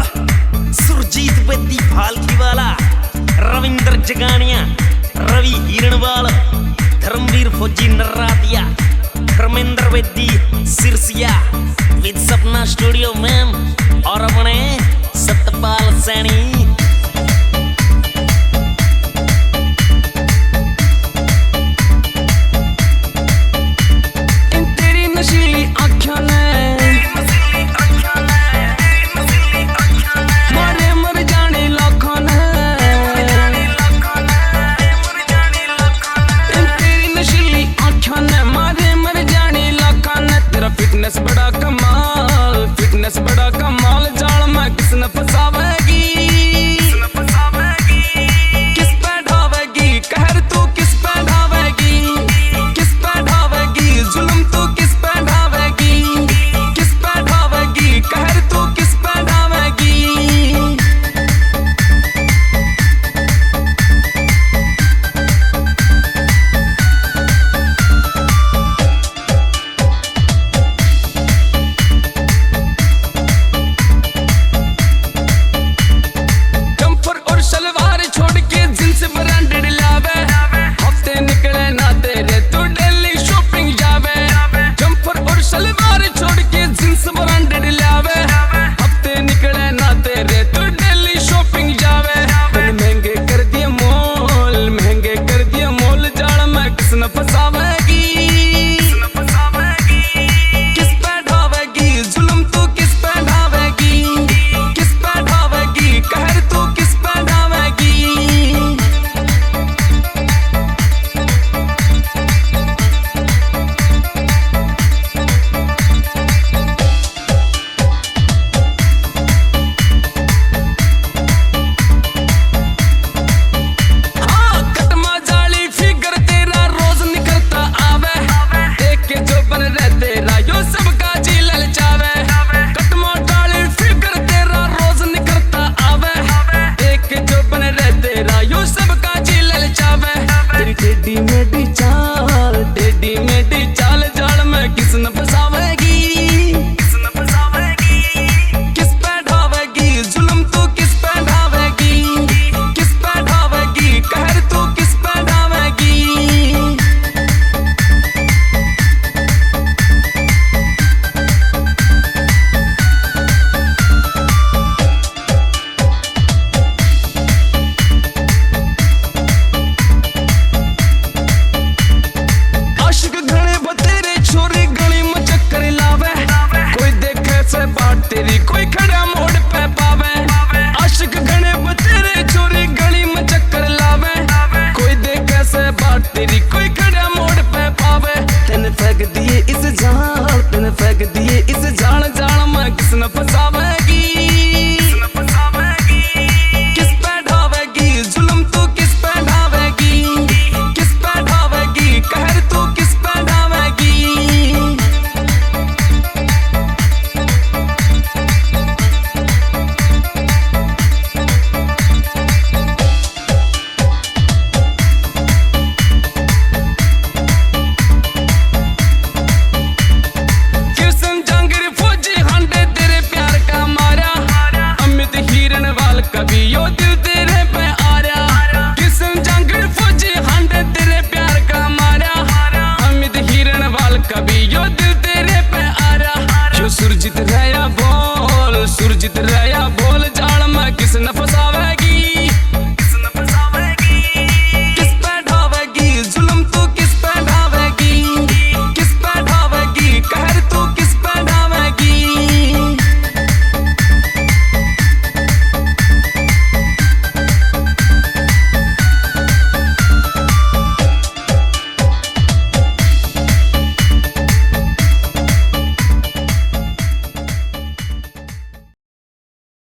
सुरजीत बेदी फालकी वाला, रविंद्र जगानिया, रवि हिरणवाल, धर्मवीर फौजी नर्रातिया, धर्मेंद्र बेदी सिरसिया विद सपना स्टूडियो मैम और अपने सतपाल सैनी। फिटनेस बड़ा कमाल, जाल में किस न फसावेगी, किस पे ढावेगी कहर तू, किस पे ढावेगी, किस पे ढावेगी जुल्म तू, किस पे ढावेगी, किस पे ढावेगी कहर तू, किस पे ढावेगी। टेढ़ी मेढ़ी चाल जाल में किस न फसावेगी, किस पे ढावेगी जुल्म तू, किस पे ढावेगी, किस पे ढावेगी कहर तू, किस पे ढावेगी। तेरी कोई खड़ा मोड़ पे पावे, आशिक घने बतेरे चोरी गली में चक्कर लावे, कोई देखे से बात तेरी कोई खड़ा मोड़ पे पावे। तेने फेंक दिए इस जाल, तेने फेंक दिए इस जाल, जाल में किस न फसावेगी, किस पे ढावेगी जुल्म तू, किस पे ढावेगी, किस पे ढावेगी कहर तू, किस पे ढावेगी। कभी यो दिल तेरे पे आ रहा, किस्म जंगल फौजी हांडे तेरे प्यार का मारा, अमित हिरण वाल कभी यो दिल तेरे पे आ रहा। जो सुरजीत रया बोल, सुरजीत रया बोल, जाल में किस न फसा